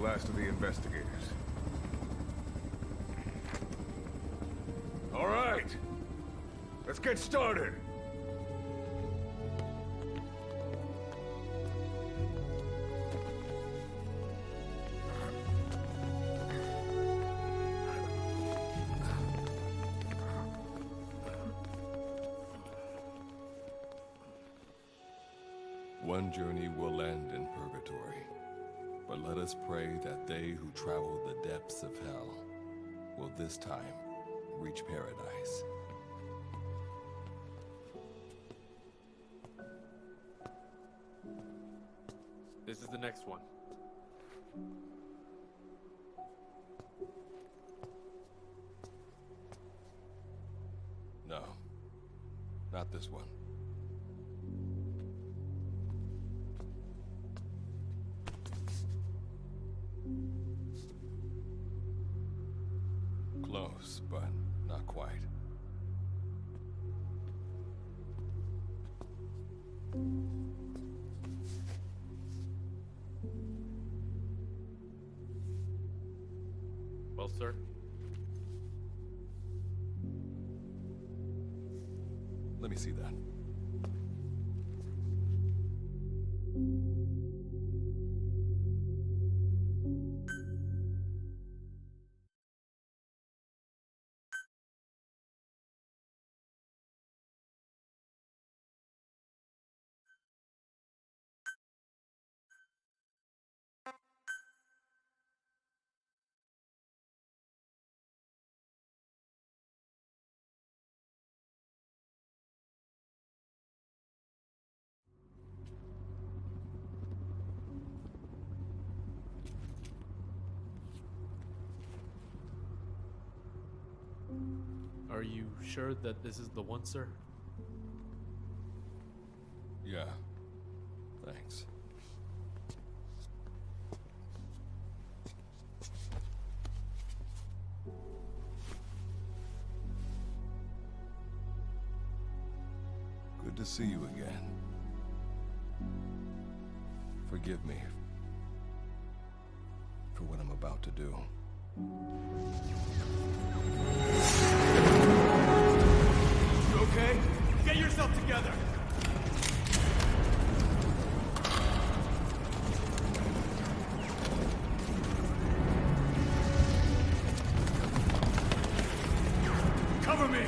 Last of the investigators. All right, let's get started. One journey will end in purgatory, but let us pray that they who travel the depths of hell will this time reach paradise. This is the next one. Not this one. Close, but not quite. Well, sir. Let me see that. Are you sure that this is the one, sir? Yeah. Thanks. Good to see you again. Forgive me for what I'm about to do. You okay? Get yourself together! Cover me!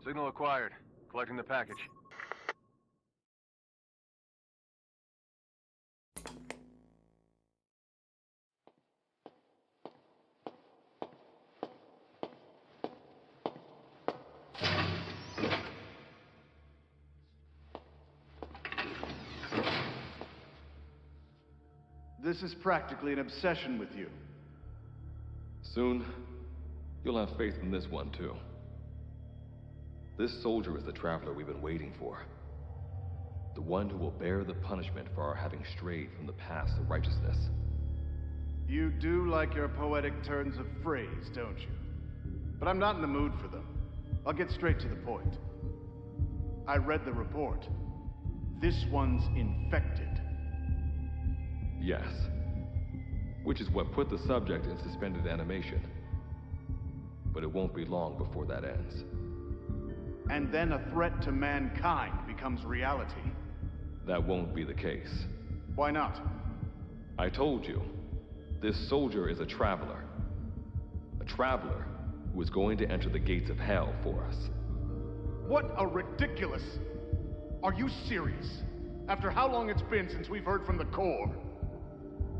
Signal acquired. Collecting the package. This is practically an obsession with you. Soon, you'll have faith in this one, too. This soldier is the traveler we've been waiting for. The one who will bear the punishment for our having strayed from the paths of righteousness. You do like your poetic turns of phrase, don't you? But I'm not in the mood for them. I'll get straight to the point. I read the report. This one's infected. Yes. Which is what put the subject in suspended animation. But it won't be long before that ends. And then a threat to mankind becomes reality. That won't be the case. Why not? I told you, this soldier is a traveler. A traveler who is going to enter the gates of hell for us. What a ridiculous... Are you serious? After how long it's been since we've heard from the Corps?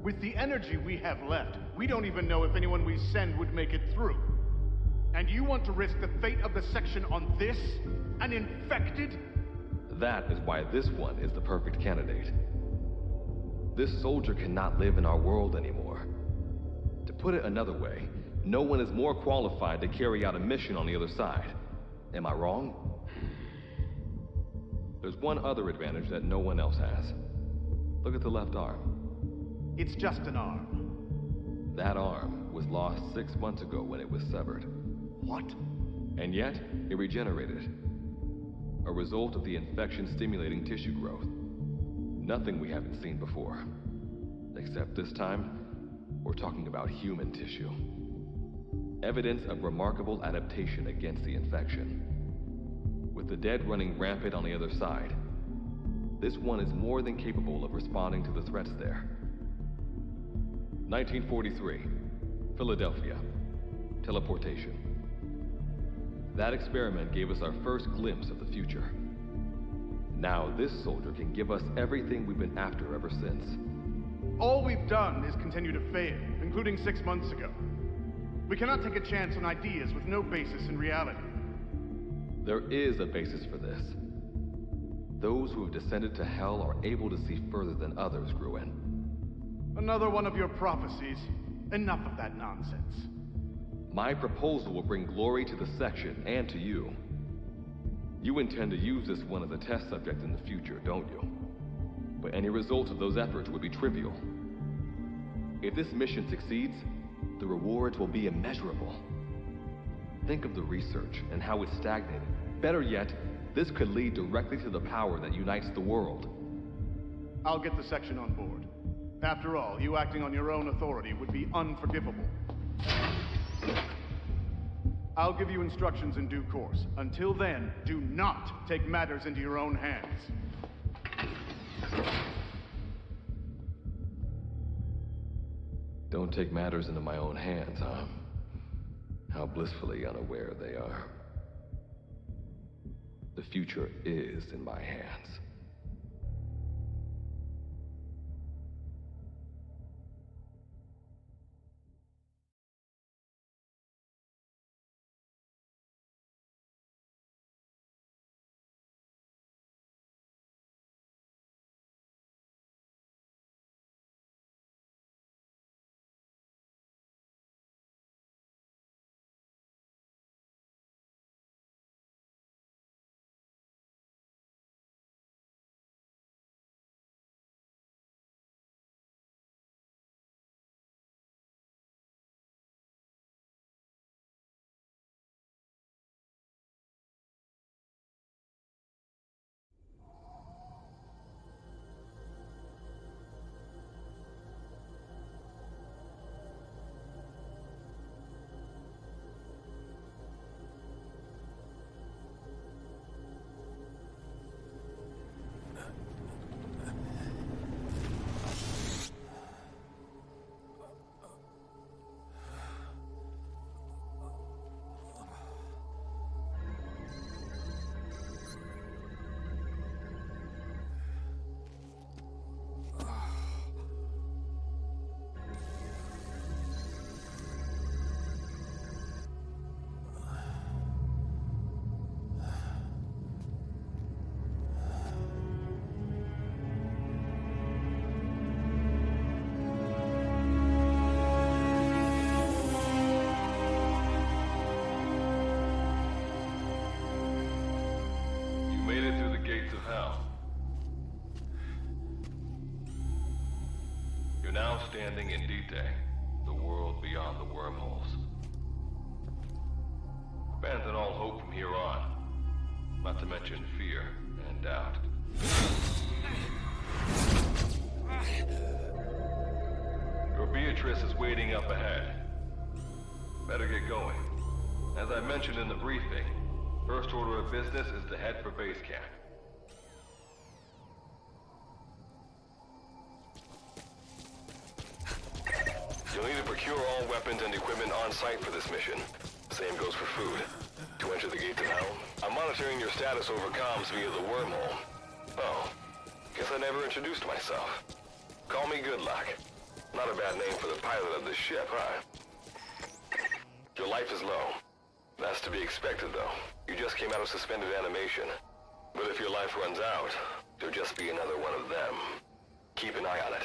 With the energy we have left, we don't even know if anyone we send would make it through. And you want to risk the fate of the section on this? An infected? That is why this one is the perfect candidate. This soldier cannot live in our world anymore. To put it another way, no one is more qualified to carry out a mission on the other side. Am I wrong? There's one other advantage that no one else has. Look at the left arm. It's just an arm. That arm was lost 6 months ago when it was severed. What? And yet, it regenerated. A result of the infection-stimulating tissue growth. Nothing we haven't seen before. Except this time, we're talking about human tissue. Evidence of remarkable adaptation against the infection. With the dead running rampant on the other side, this one is more than capable of responding to the threats there. 1943, Philadelphia. Teleportation. That experiment gave us our first glimpse of the future. Now this soldier can give us everything we've been after ever since. All we've done is continue to fail, including 6 months ago. We cannot take a chance on ideas with no basis in reality. There is a basis for this. Those who have descended to hell are able to see further than others, Gruen. Another one of your prophecies. Enough of that nonsense. My proposal will bring glory to the section and to you. You intend to use this one as a test subject in the future, don't you? But any result of those efforts would be trivial. If this mission succeeds, the rewards will be immeasurable. Think of the research and how it's stagnated. Better yet, this could lead directly to the power that unites the world. I'll get the section on board. After all, you acting on your own authority would be unforgivable. I'll give you instructions in due course. Until then, do not take matters into your own hands. Don't take matters into my own hands, huh? How blissfully unaware they are. The future is in my hands. now standing in D-Day, the world beyond the wormholes. Abandon all hope from here on, not to mention fear and doubt. Your Beatrice is waiting up ahead. Better get going. As I mentioned in the briefing, first order of business is to head for base camp. You'll need to procure all weapons and equipment on site for this mission. Same goes for food. To enter the gates of hell, I'm monitoring your status over comms via the wormhole. Oh, guess I never introduced myself. Call me Good Luck. Not a bad name for the pilot of this ship, huh? Your life is low. That's to be expected, though. You just came out of suspended animation. But if your life runs out, you'll just be another one of them. Keep an eye on it.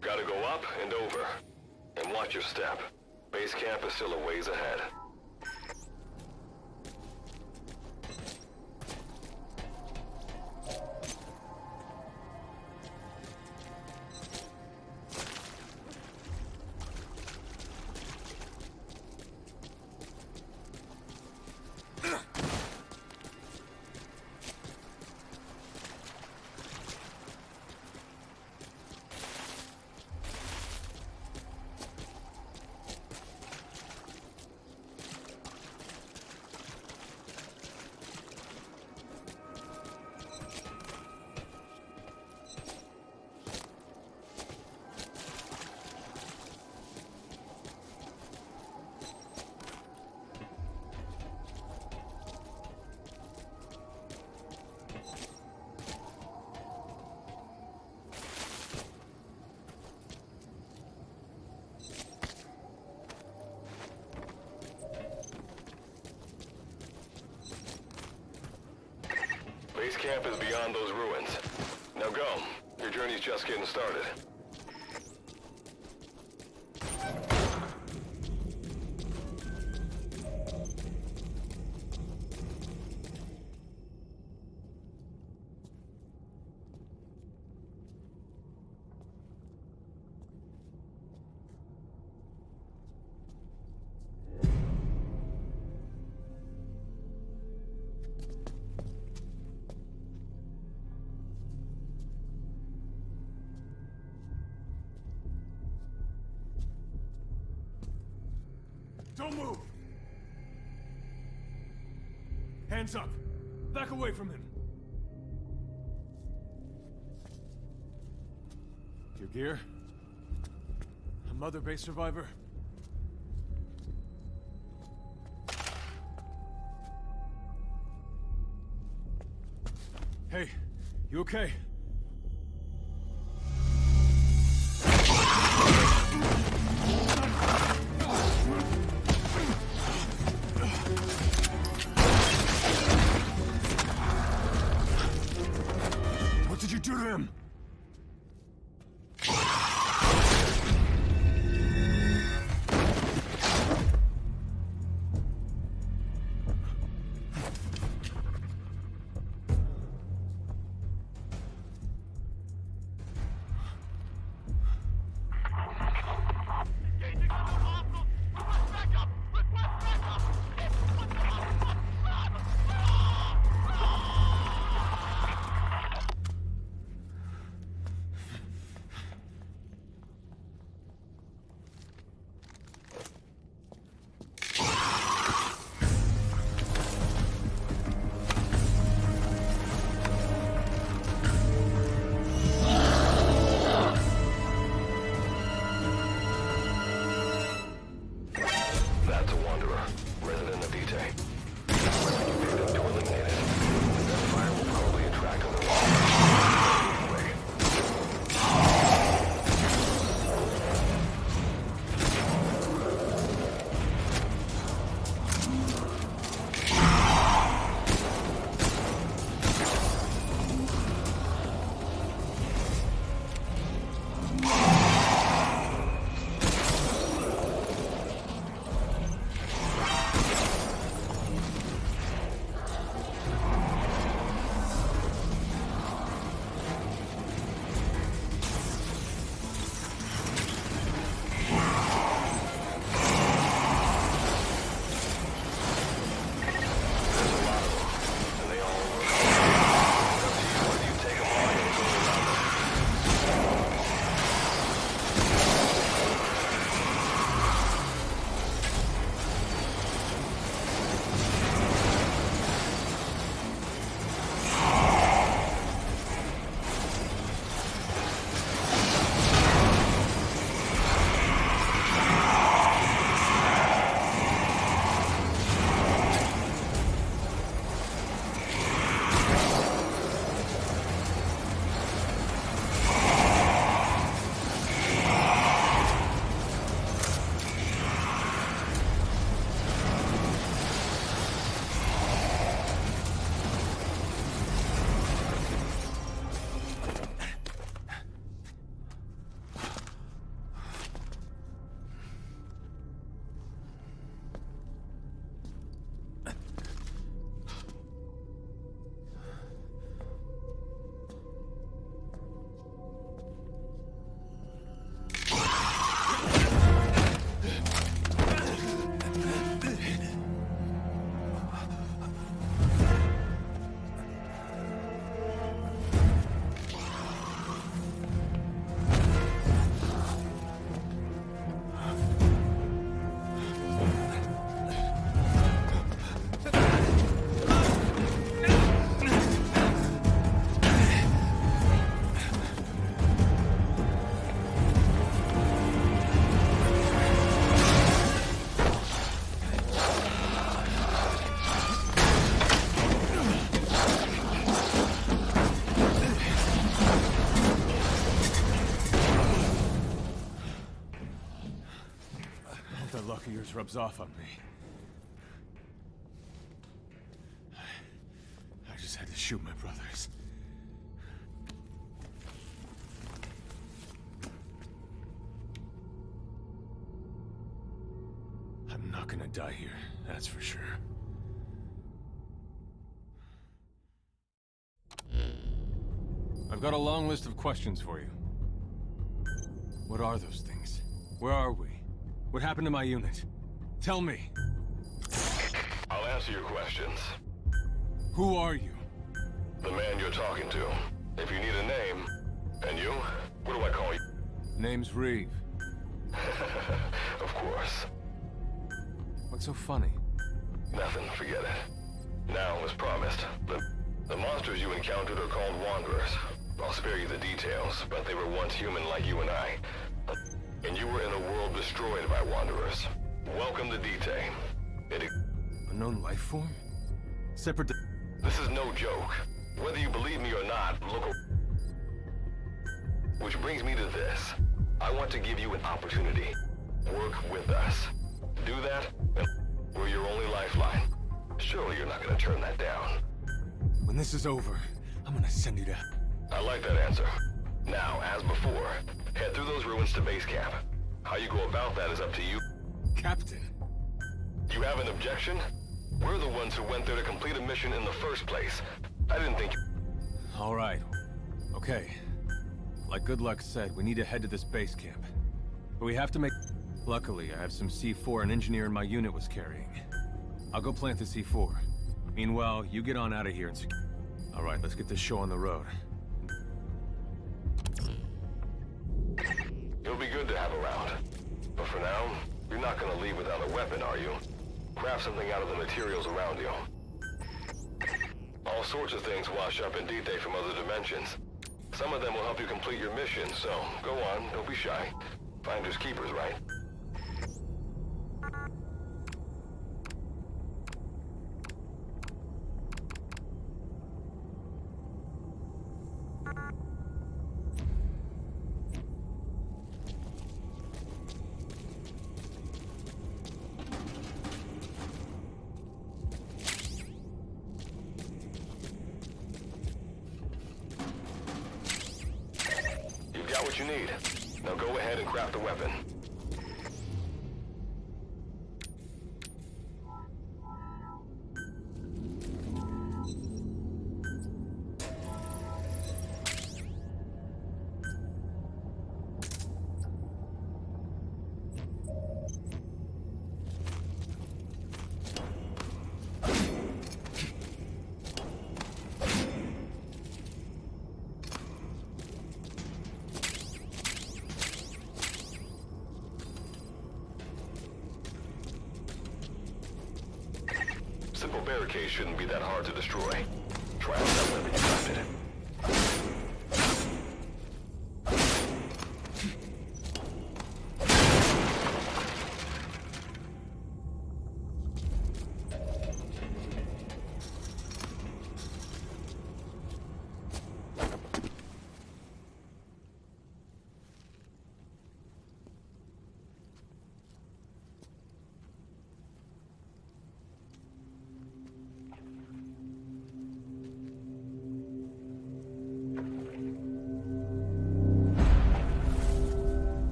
Gotta go up and over. And watch your step. Base camp is still a ways ahead. Base camp is beyond those ruins. Now go. Your journey's just getting started. Don't move! Hands up! Back away from him! Your gear? A Mother Base survivor? Hey, you okay? What did you do to him? of yours rubs off on me. I just had to shoot my brothers. I'm not gonna die here, that's for sure. I've got a long list of questions for you. What are those things? Where are we? What happened to my unit? Tell me. I'll answer your questions. Who are you? The man you're talking to. If you need a name. And you? What do I call you? Name's Reeve. Of course. What's so funny? Nothing, forget it. Now, as promised, the monsters you encountered are called Wanderers. I'll spare you the details, but they were once human like you and I. And you were in a world destroyed by Wanderers. Welcome to D-Day. Unknown life form? Separate. This is no joke. Whether you believe me or not, look. Which brings me to this. I want to give you an opportunity. Work with us. Do that, and we're your only lifeline. Surely you're not gonna turn that down. When this is over, I'm gonna send you to... I like that answer. Now, as before, head through those ruins to base camp. How you go about that is up to you. Captain! You have an objection? We're the ones who went there to complete a mission in the first place. I didn't think... All right. Okay. Like Good Luck said, we need to head to this base camp. But we have to make... Luckily, I have some C4 an engineer in my unit was carrying. I'll go plant the C4. Meanwhile, you get on out of here and secure... All right, let's get this show on the road. You'll be good to have around. But for now, you're not gonna leave without a weapon, are you? Craft something out of the materials around you. All sorts of things wash up in D-Day from other dimensions. Some of them will help you complete your mission, so go on, don't be shy. Finders keepers, right? Got what you need. Now go ahead and craft the weapon. Simple barricade shouldn't be that hard to destroy. Try out that weapon you crafted.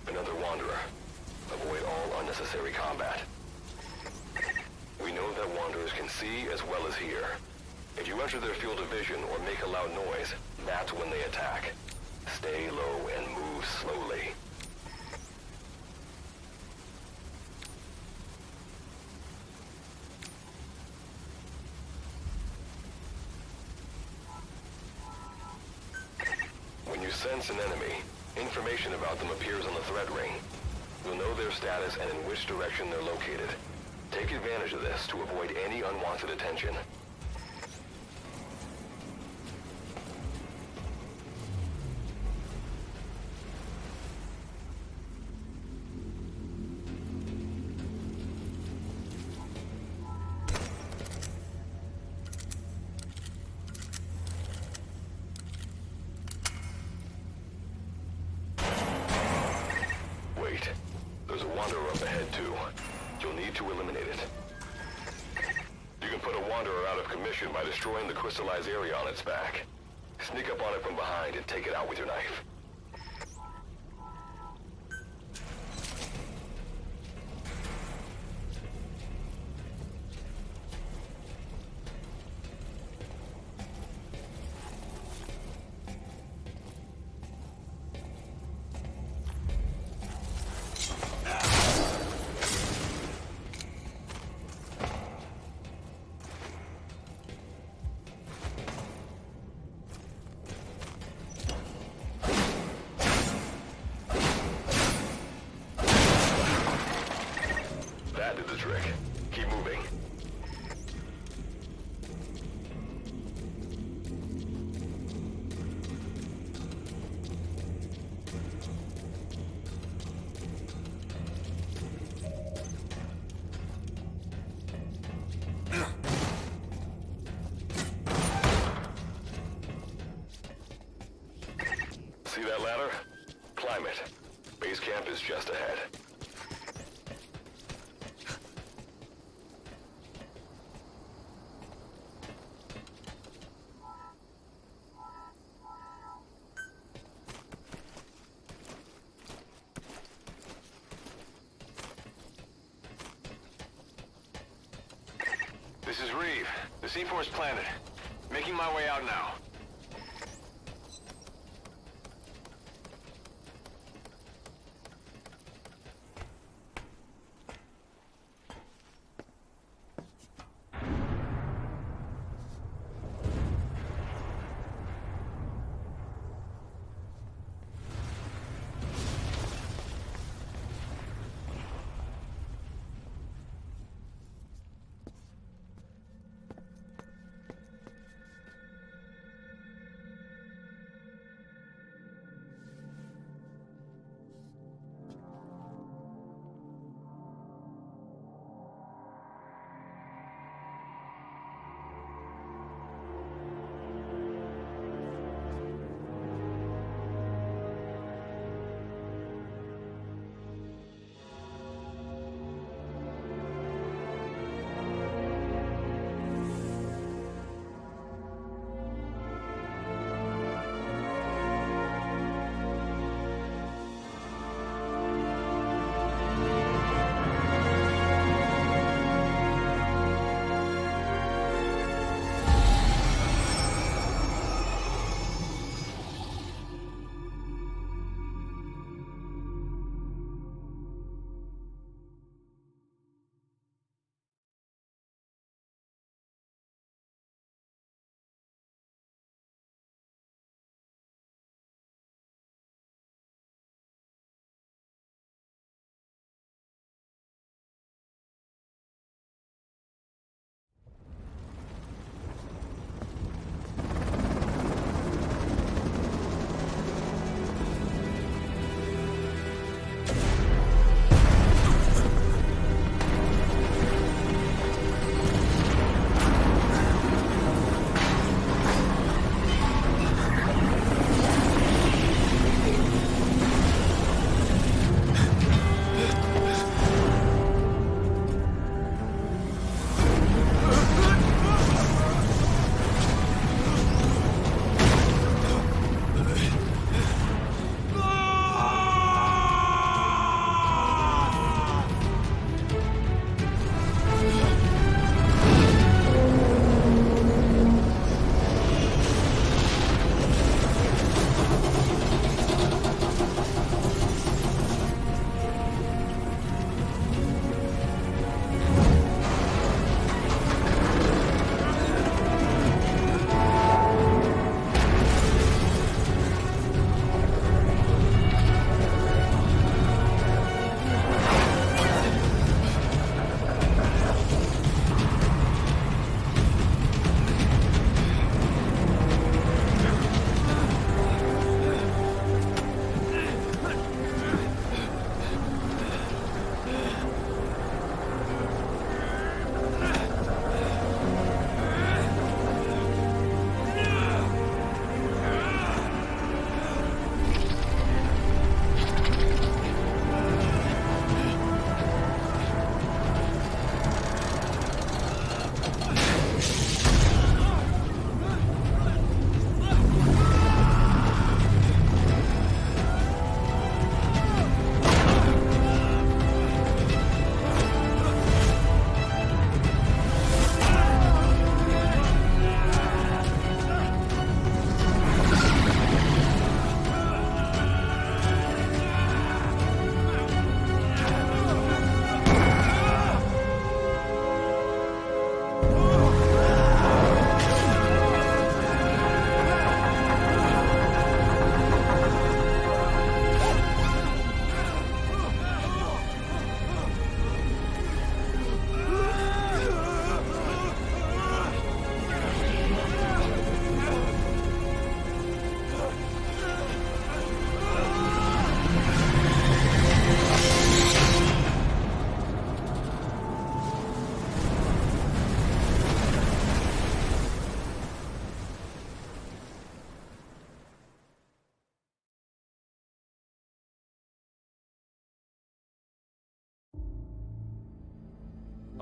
Another Wanderer. Avoid all unnecessary combat. We know that Wanderers can see as well as hear. If you enter their field of vision or make a loud noise, that's when they attack. Stay low and move slowly. When you sense an enemy, information about them appears on the threat ring. You'll know their status and in which direction they're located. Take advantage of this to avoid any unwanted attention. Wanderer up ahead too. You'll need to eliminate it. You can put a Wanderer out of commission by destroying the crystallized area on its back. Sneak up on it from behind and take it out with your knife. That did the trick. Keep moving. See that ladder? Climb it. Base camp is just ahead. This is Reeve. The C4's planted. Making my way out now.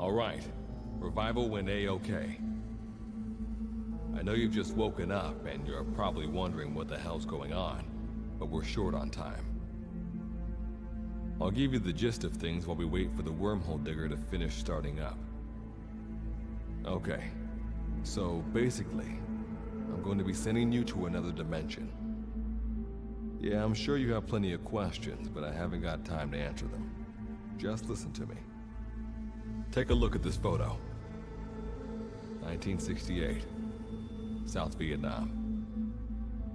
All right. Revival went A-okay. I know you've just woken up and you're probably wondering what the hell's going on, but we're short on time. I'll give you the gist of things while we wait for the wormhole digger to finish starting up. Okay, so basically, I'm going to be sending you to another dimension. Yeah, I'm sure you have plenty of questions, but I haven't got time to answer them. Just listen to me. Take a look at this photo. 1968, South Vietnam.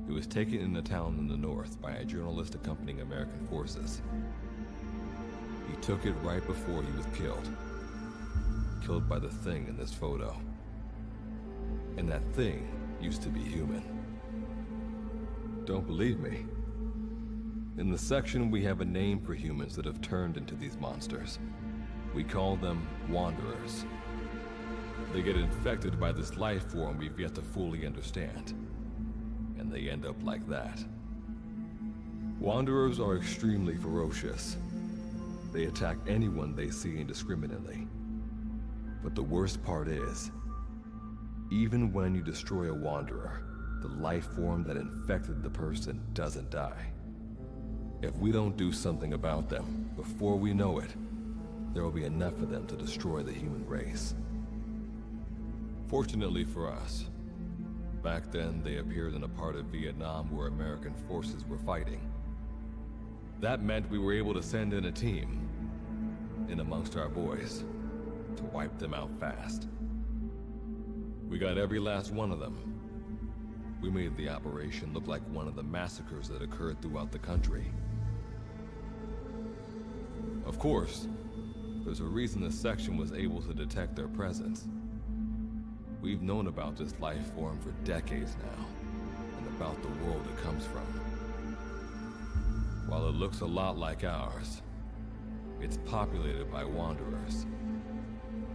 It was taken in a town in the north by a journalist accompanying American forces. He took it right before he was killed. Killed by the thing in this photo. And that thing used to be human. Don't believe me? In the section, we have a name for humans that have turned into these monsters. We call them Wanderers. They get infected by this life form we've yet to fully understand. And they end up like that. Wanderers are extremely ferocious. They attack anyone they see indiscriminately. But the worst part is, even when you destroy a Wanderer, the life form that infected the person doesn't die. If we don't do something about them, before we know it, there will be enough of them to destroy the human race. Fortunately for us, back then they appeared in a part of Vietnam where American forces were fighting. That meant we were able to send in a team, in amongst our boys, to wipe them out fast. We got every last one of them. We made the operation look like one of the massacres that occurred throughout the country. Of course, there's a reason the section was able to detect their presence. We've known about this life form for decades now, and about the world it comes from. While it looks a lot like ours, it's populated by Wanderers.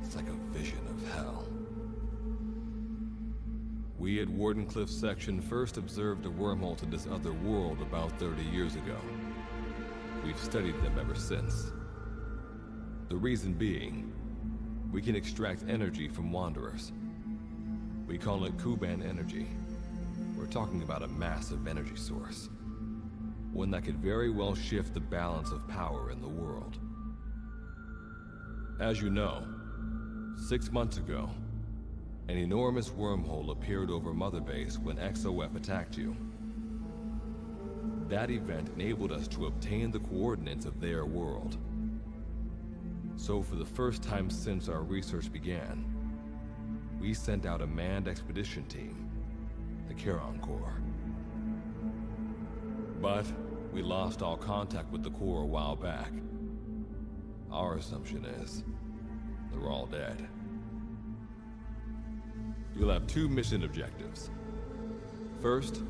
It's like a vision of hell. We at Wardenclyffe Section first observed a wormhole to this other world about 30 years ago. We've studied them ever since. The reason being, we can extract energy from Wanderers. We call it Kuban energy. We're talking about a massive energy source. One that could very well shift the balance of power in the world. As you know, 6 months ago, an enormous wormhole appeared over Mother Base when XOF attacked you. That event enabled us to obtain the coordinates of their world. So for the first time since our research began, we sent out a manned expedition team, the Charon Corps. But we lost all contact with the Corps a while back. Our assumption is, they're all dead. You'll have 2 mission objectives. First,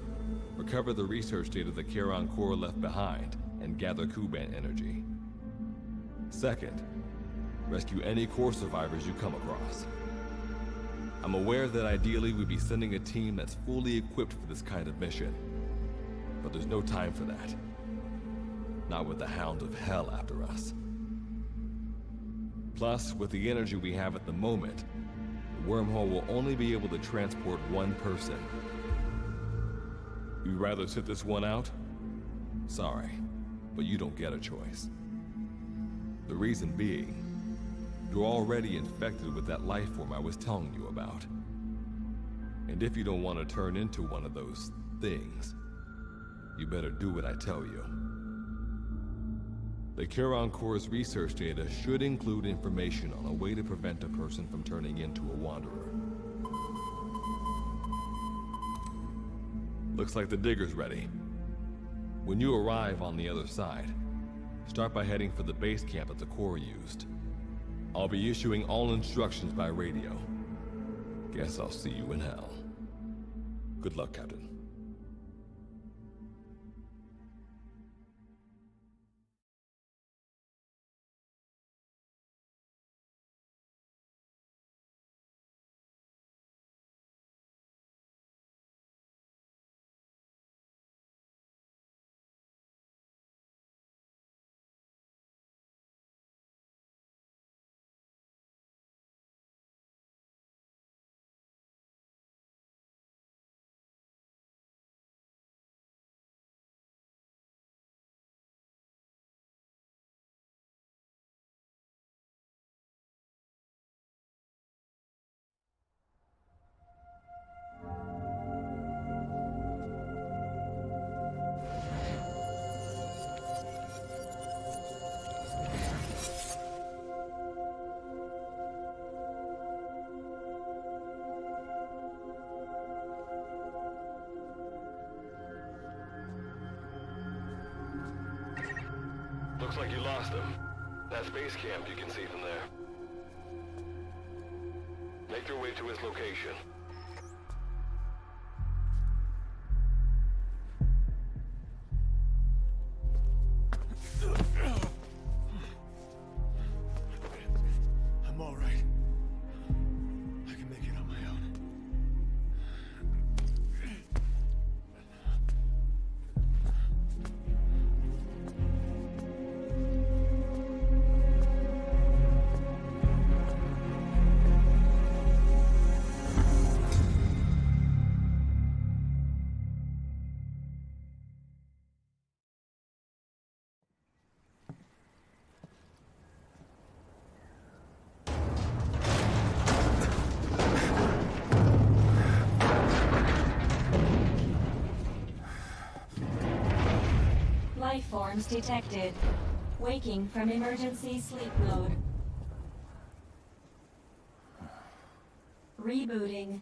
recover the research data the Charon Corps left behind and gather Kuban energy. Second, rescue any Corps survivors you come across. I'm aware that ideally we'd be sending a team that's fully equipped for this kind of mission, but there's no time for that. Not with the Hound of Hell after us. Plus, with the energy we have at the moment, the wormhole will only be able to transport one person. You'd rather sit this one out? Sorry, but you don't get a choice. The reason being, you're already infected with that life form I was telling you about. And if you don't want to turn into one of those things, you better do what I tell you. The Charon Corps' research data should include information on a way to prevent a person from turning into a Wanderer. Looks like the digger's ready. When you arrive on the other side, start by heading for the base camp that the Corps used. I'll be issuing all instructions by radio. Guess I'll see you in hell. Good luck, Captain. Looks like you lost them. That's base camp you can see from there. Make your way to his location. I'm all right. I can make it on my own. Life forms detected. Waking from emergency sleep mode. Rebooting.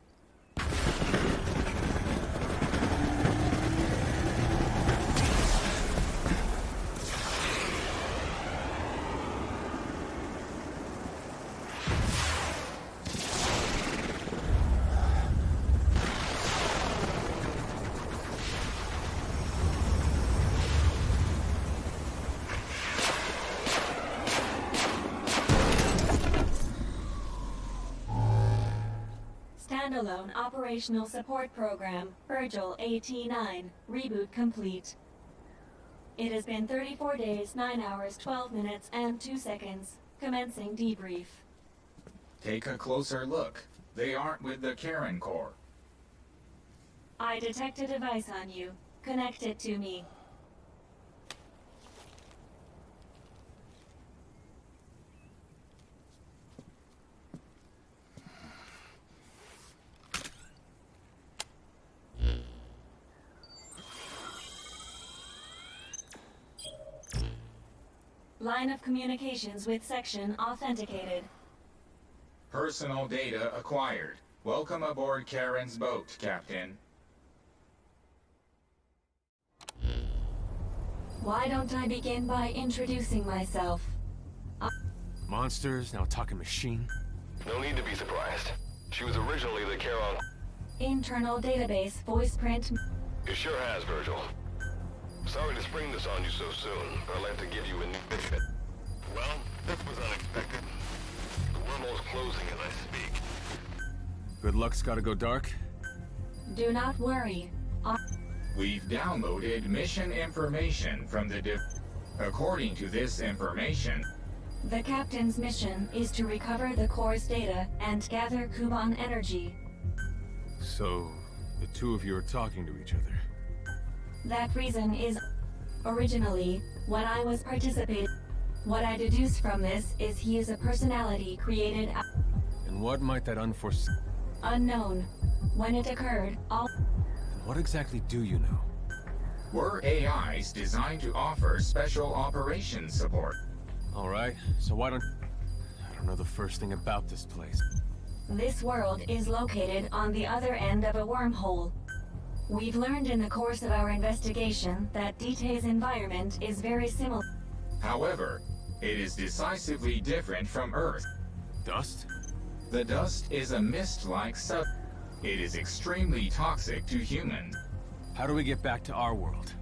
Standalone Operational Support Program, Virgil AT-9, reboot complete. It has been 34 days, 9 hours, 12 minutes, and 2 seconds. Commencing debrief. Take a closer look. They aren't with the Karen Corps. I detect a device on you. Connect it to me. Line of communications with section authenticated. Personal data acquired. Welcome aboard Karen's boat, Captain. Why don't I begin by introducing myself? Monsters, now talking machine. No need to be surprised. She was originally the Charon... Internal database voice print. It sure has, Virgil. Sorry to spring this on you so soon, but I'd like to give you a new mission. Well, this was unexpected. The wormhole's closing as I speak. Good luck's gotta go dark. Do not worry. We've downloaded mission information from the According to this information, The captain's mission is to recover the core's data and gather Kuban energy. So, the two of you are talking to each other. That reason is originally when I was participating. What I deduce from this is he is a personality created And what might that unforeseen... unknown. When it occurred, all What exactly do you know? we're AIs designed to offer special operations support. Alright, so why don't... I don't know the first thing about this place. this world is located on the other end of a wormhole. We've learned in the course of our investigation that Dite's environment is very similar. However, it is decisively different from Earth. Dust? The dust is a mist-like sub. It is extremely toxic to humans. How do we get back to our world?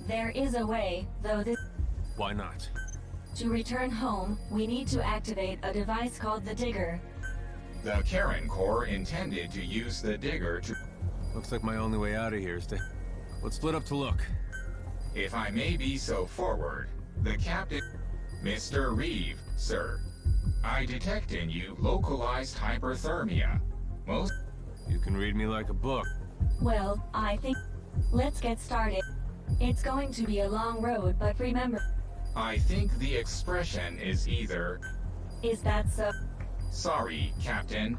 There is a way, though this... Why not? To return home, we need to activate a device called the Digger. The Karen Corps intended to use the digger to... Looks like my only way out of here is to... Let's split up to look. If I may be so forward, the captain... Mr. Reeve, sir. I detect in you localized hyperthermia. Most... You can read me like a book. Well, I think... Let's get started. It's going to be a long road, but remember... I think the expression is either... Is that so? Sorry, Captain.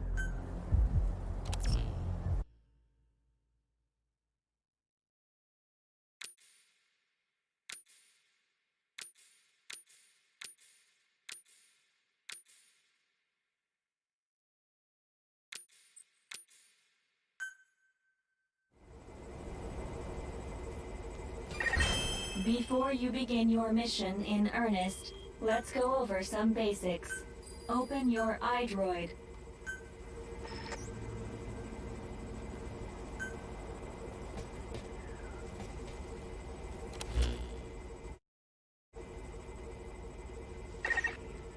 Before you begin your mission in earnest, let's go over some basics. Open your iDroid.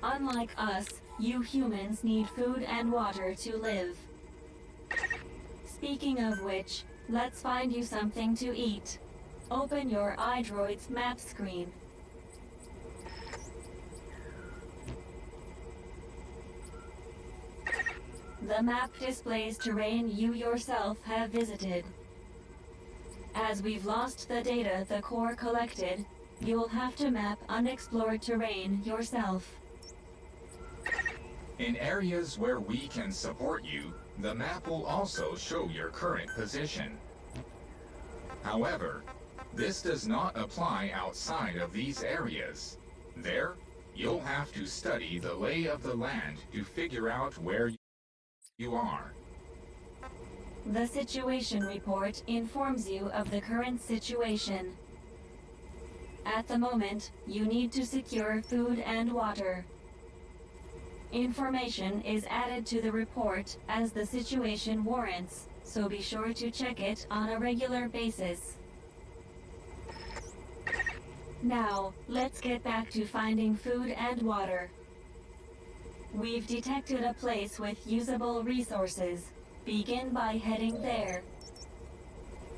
Unlike us, you humans need food and water to live. Speaking of which, let's find you something to eat. Open your iDroid's map screen. The map displays terrain you yourself have visited. As we've lost the data the core collected, you'll have to map unexplored terrain yourself. In areas where we can support you, the map will also show your current position. However, this does not apply outside of these areas. There, you'll have to study the lay of the land to figure out where you are. The situation report informs you of the current situation. At the moment, you need to secure food and water. Information is added to the report as the situation warrants, so be sure to check it on a regular basis. Now, let's get back to finding food and water. We've detected a place with usable resources. Begin by heading there.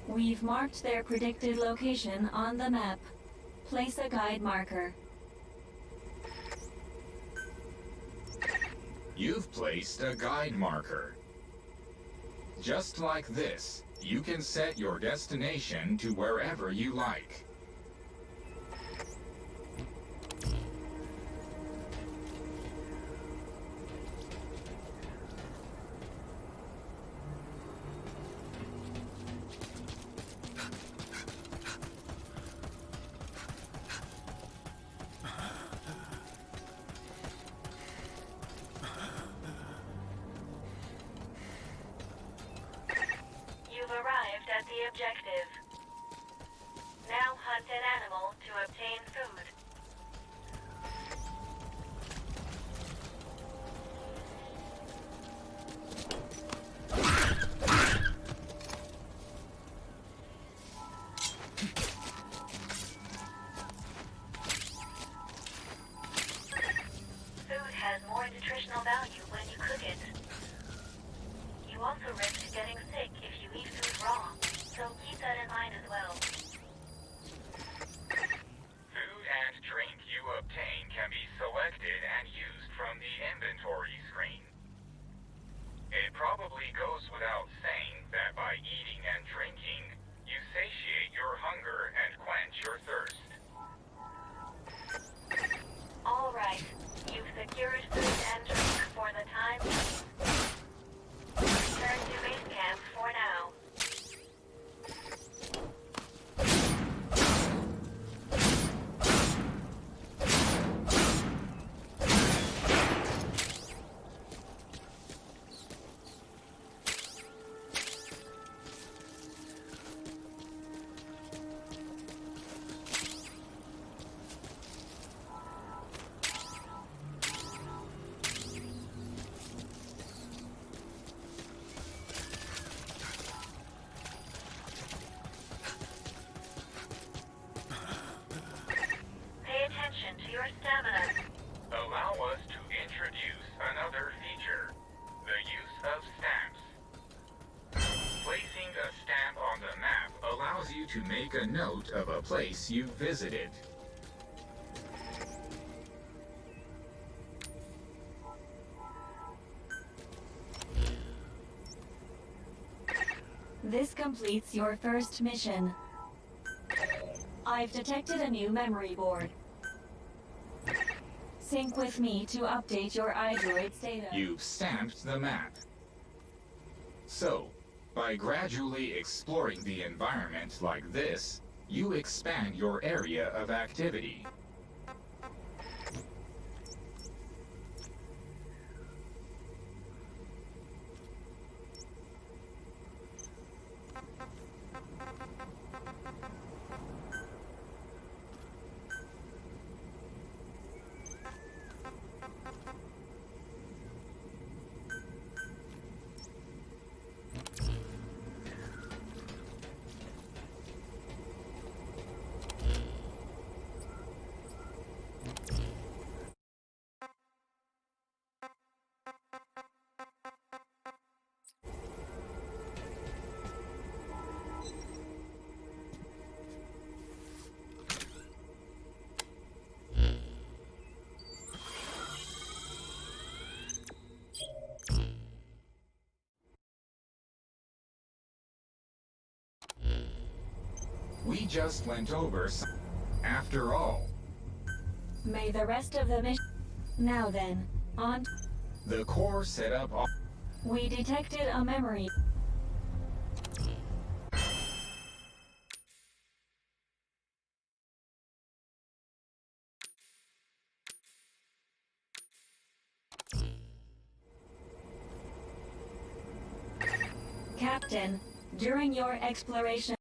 We've marked their predicted location on the map. Place a guide marker. You've placed a guide marker. Just like this, you can set your destination to wherever you like. You've arrived at the objective. Now hunt an animal to obtain food. Food has more nutritional value when you cook it. You also risk getting sick if you eat food raw, so keep that in mind as well. Food and drink you obtain can be selected and used from the inventory screen. It probably goes without saying that by eating and drinking, you satiate your hunger and quench your thirst. All right, you've secured food and drink for the time being. Return to base camp for now. Pay attention to your stamina. Allow us to introduce another feature, the use of stamps. Placing a stamp on the map allows you to make a note of a place you've visited. This completes your first mission. I've detected a new memory board. Sync with me to update your iDroid's data. You've stamped the map. So, by gradually exploring the environment like this, you expand your area of activity. We just went over some... After all, May the rest of the mission... Now then, on... the Corps set up all... We detected a memory... Captain, during your exploration...